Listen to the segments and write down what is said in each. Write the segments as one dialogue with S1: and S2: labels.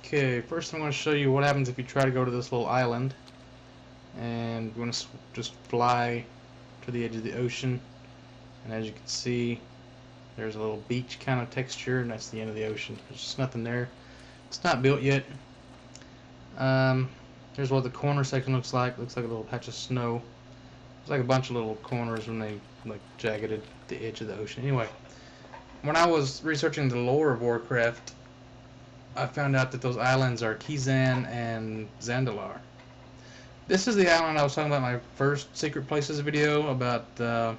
S1: Okay, first I'm going to show you what happens if you try to go to this little island. And we're going to just fly to the edge of the ocean. And as you can see, there's a little beach kind of texture, and that's the end of the ocean. There's just nothing there. It's not built yet. Here's what the corner section looks like. Looks like a little patch of snow. It's like a bunch of little corners when they like jagged at the edge of the ocean. Anyway, when I was researching the lore of Warcraft, I found out that those islands are Kizan and Zandalar. This is the island I was talking about in my first Secret Places video about the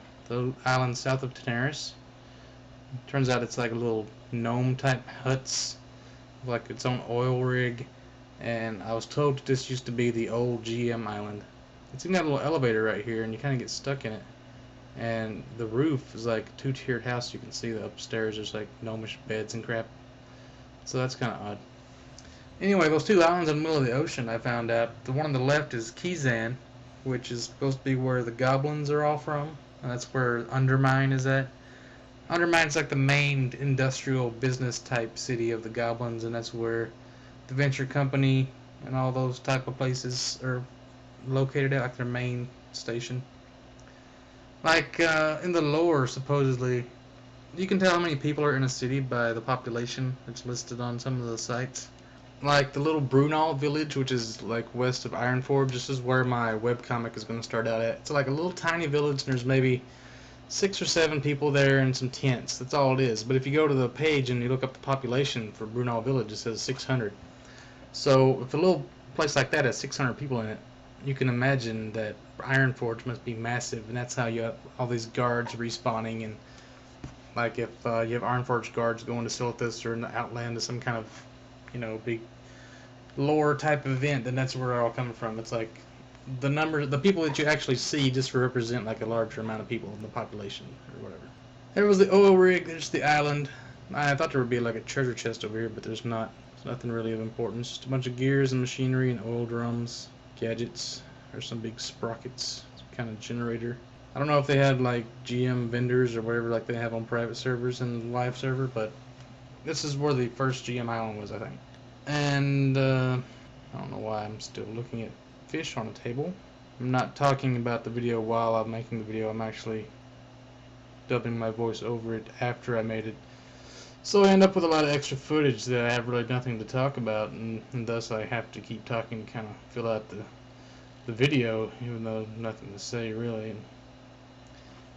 S1: island south of Daenerys. Turns out it's like a little gnome type huts, like its own oil rig, and I was told that this used to be the old GM island. It's even got a little elevator right here, and you kind of get stuck in it. And the roof is like a two-tiered house. You can see the upstairs there's like gnomish beds and crap. So that's kind of odd. Anyway, those two islands in the middle of the ocean, I found out. The one on the left is Kizan, which is supposed to be where the Goblins are all from. And that's where Undermine is at. Undermine's like the main industrial business type city of the Goblins, and that's where the Venture Company and all those type of places are located at, like their main station. Like in the lore, supposedly, you can tell how many people are in a city by the population that's listed on some of the sites. Like the little Brunel village, which is like west of Ironforge, this is where my webcomic is going to start out at. It's like a little tiny village, and there's maybe 6 or 7 people there and some tents. That's all it is. But if you go to the page and you look up the population for Brunel village, it says 600. So if a little place like that has 600 people in it, you can imagine that Ironforge must be massive, and that's how you have all these guards respawning. And like if you have Ironforge guards going to Silithus or in the Outland to some kind of, big lore type of event, then that's where they're all coming from. It's like the people that you actually see just represent like a larger amount of people in the population or whatever. There was the oil rig. There's the island. I thought there would be like a treasure chest over here, but there's not. There's nothing really of importance. Just a bunch of gears and machinery and oil drums, gadgets. There's some big sprockets, some kind of generator. I don't know if they had like GM vendors or whatever like they have on private servers and the live server, but this is where the first GM island was, I think. And I don't know why I'm still looking at fish on a table. I'm not talking about the video while I'm making the video. I'm actually dubbing my voice over it after I made it. So I end up with a lot of extra footage that I have really nothing to talk about, and thus I have to keep talking to kind of fill out the video, even though nothing to say really.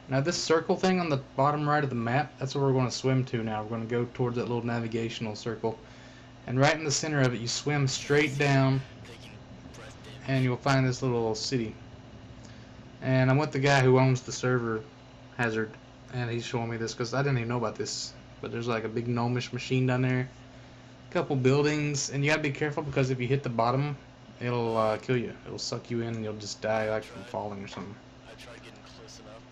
S1: Now this circle thing on the bottom right of the map, that's where we're going to swim to now. We're going to go towards that little navigational circle. And right in the center of it, you swim straight down, and you'll find this little city. And I'm with the guy who owns the server, Hazard, and he's showing me this because I didn't even know about this. But there's like a big gnomish machine down there, a couple buildings, and you gotta be careful because if you hit the bottom, it'll kill you. It'll suck you in, and you'll just die like from falling or something.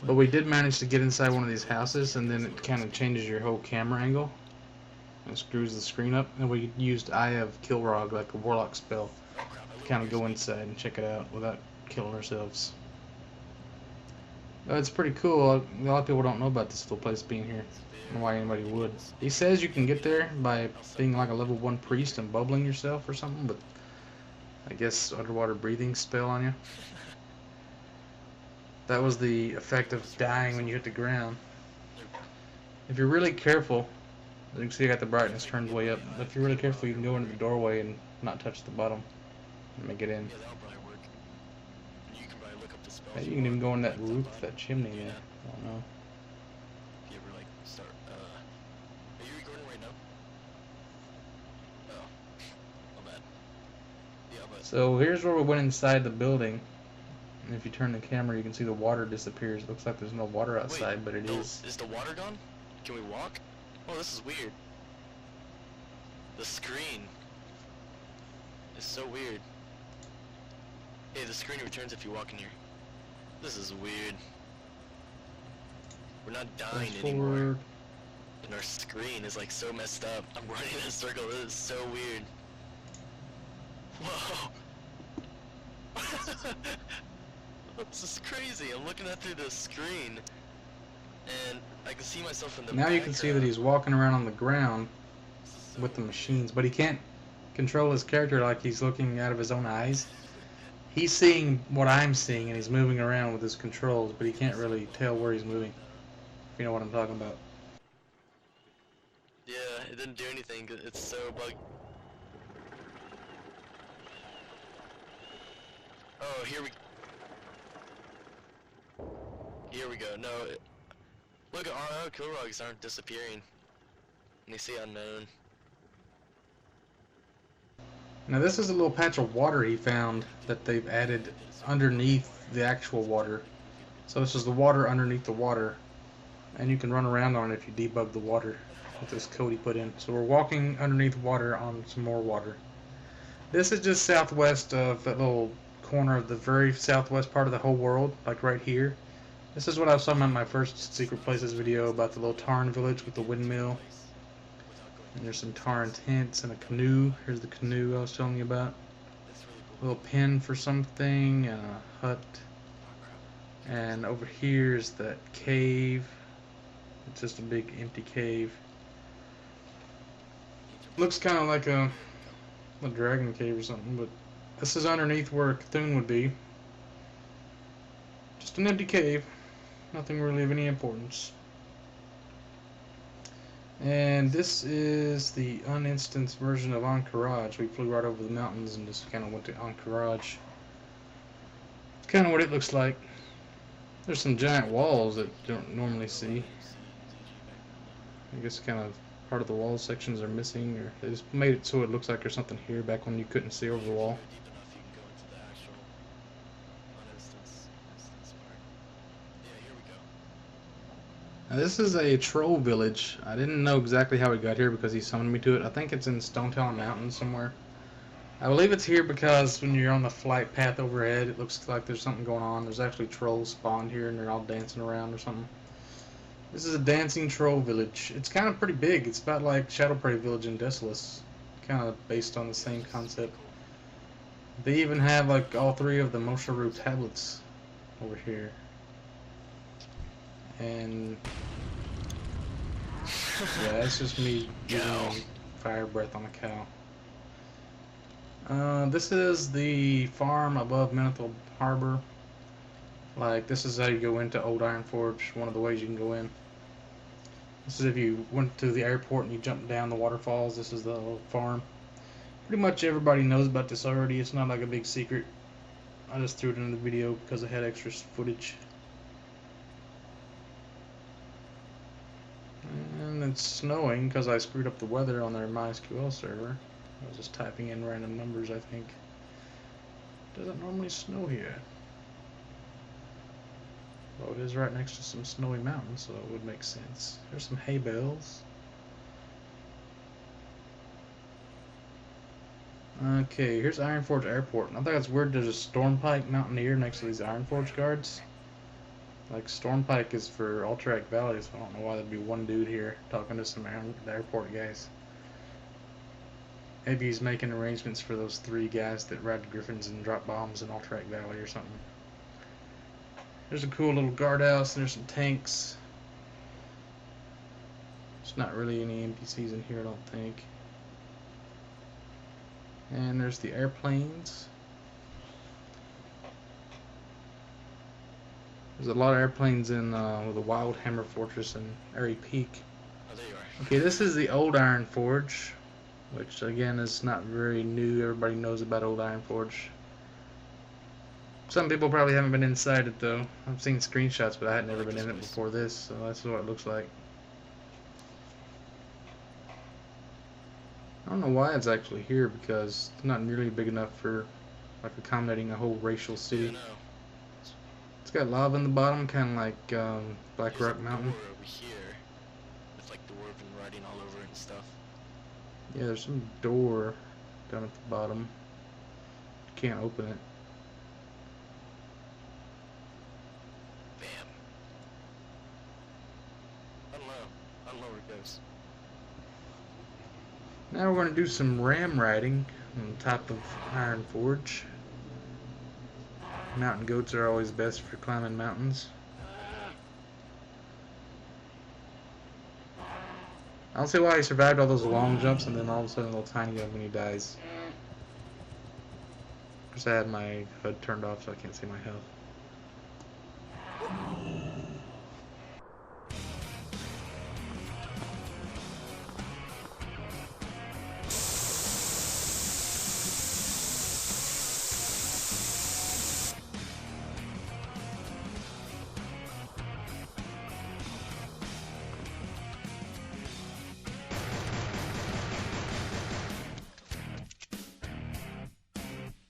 S1: But we did manage to get inside one of these houses, and then it kind of changes your whole camera angle and screws the screen up. And we used Eye of Kilrog, like a warlock spell, to kind of go inside and check it out without killing ourselves. It's pretty cool. A lot of people don't know about this little place being here, and why anybody would. He says you can get there by being like a level 1 priest and bubbling yourself or something, but I guess underwater breathing spell on you. That was the effect of dying when you hit the ground. If you're really careful, you can see I got the brightness turned way up. If you're really careful, you can go into the doorway and not touch the bottom and make it in. Maybe you can even go in that roof, that chimney there. I don't know.
S2: If you ever like start, are you recording right now? Oh, my bad. Yeah, but.
S1: So here's where we went inside the building. And if you turn the camera, you can see the water disappears. It looks like there's no water outside,
S2: Wait,
S1: but it is.
S2: Is the water gone? Can we walk? Oh, this is weird. The screen is so weird. Hey, the screen returns if you walk in here. This is weird. We're not dying anymore. And our screen is like so messed up. I'm running in a circle. This is so weird. Whoa. This is crazy. I'm looking at through the screen, and I can see myself in the
S1: Now you can see that he's walking around on the ground with the machines, but he can't control his character like he's looking out of his own eyes. He's seeing what I'm seeing, and he's moving around with his controls, but he can't really tell where he's moving. If you know what I'm talking about.
S2: Yeah, it didn't do anything. It's so buggy. Oh, here we go. No, look at our Kurogs aren't disappearing. And they say unknown.
S1: Now this is a little patch of water he found that they've added underneath the actual water. So this is the water underneath the water, and you can run around on it if you debug the water with this code he put in. So we're walking underneath water on some more water. This is just southwest of that little corner of the very southwest part of the whole world, like right here. This is what I was talking about in my first Secret Places video about the little Tarn village with the windmill. And there's some Tarn tents and a canoe. Here's the canoe I was telling you about. A little pen for something and a hut. And over here is that cave. It's just a big empty cave. Looks kind of like a dragon cave or something, but this is underneath where Cthulhu would be. Just an empty cave. Nothing really of any importance. And this is the uninstanced version of Encourage. We flew right over the mountains and just kind of went to Encourage. It's kind of what it looks like. There's some giant walls that you don't normally see. I guess kind of part of the wall sections are missing, or they just made it so it looks like there's something here back when you couldn't see over the wall. Now this is a troll village. I didn't know exactly how we got here because he summoned me to it. I think it's in Stone Town Mountain somewhere. I believe it's here because when you're on the flight path overhead, it looks like there's something going on. There's actually trolls spawned here and they're all dancing around or something. This is a dancing troll village. It's kind of pretty big. It's about like Shadow Prey Village in Desolus. Kind of based on the same concept. They even have like all three of the Mosharu tablets over here. And yeah, it's just me using fire breath on a cow. This is the farm above Menethil Harbor. Like, this is how you go into Old Ironforge, one of the ways you can go in. This is if you went to the airport and you jumped down the waterfalls. This is the old farm. Pretty much everybody knows about this already. It's not like a big secret. I just threw it in the video because I had extra footage. And it's snowing because I screwed up the weather on their MySQL server. I was just typing in random numbers, I think. Doesn't normally snow here. Well, it is right next to some snowy mountains, so it would make sense. There's some hay bales. Okay, here's Ironforge Airport. I think it's weird there's a Stormpike Mountaineer next to these Ironforge guards. Like, Stormpike is for Alterac Valley, so I don't know why there'd be one dude here talking to some airport guys. Maybe he's making arrangements for those 3 guys that ride griffins and drop bombs in Alterac Valley or something. There's a cool little guardhouse, and there's some tanks. There's not really any NPCs in here, I don't think. And there's the airplanes. There's a lot of airplanes in the Wildhammer Fortress and Airy Peak.
S2: Oh, there you are.
S1: Okay, this is the old Ironforge, which again is not very new. Everybody knows about old Ironforge. Some people probably haven't been inside it though. I've seen screenshots, but I had never been in it before this, so that's what it looks like. I don't know why it's actually here because it's not nearly big enough for like accommodating a whole racial city.
S2: Yeah, no.
S1: It's got lava in the bottom, kind of like Black
S2: There's
S1: Rock
S2: a
S1: Mountain.
S2: door over here with like dwarven writing all over it and stuff.
S1: Yeah, there's some door down at the bottom. Can't open it.
S2: Bam. I don't know where it goes.
S1: Now we're going to do some ram riding on top of Ironforge. Mountain goats are always best for climbing mountains. I don't see why he survived all those long jumps and then all of a sudden a little tiny jump when he dies. Of course, I had my HUD turned off so I can't see my health.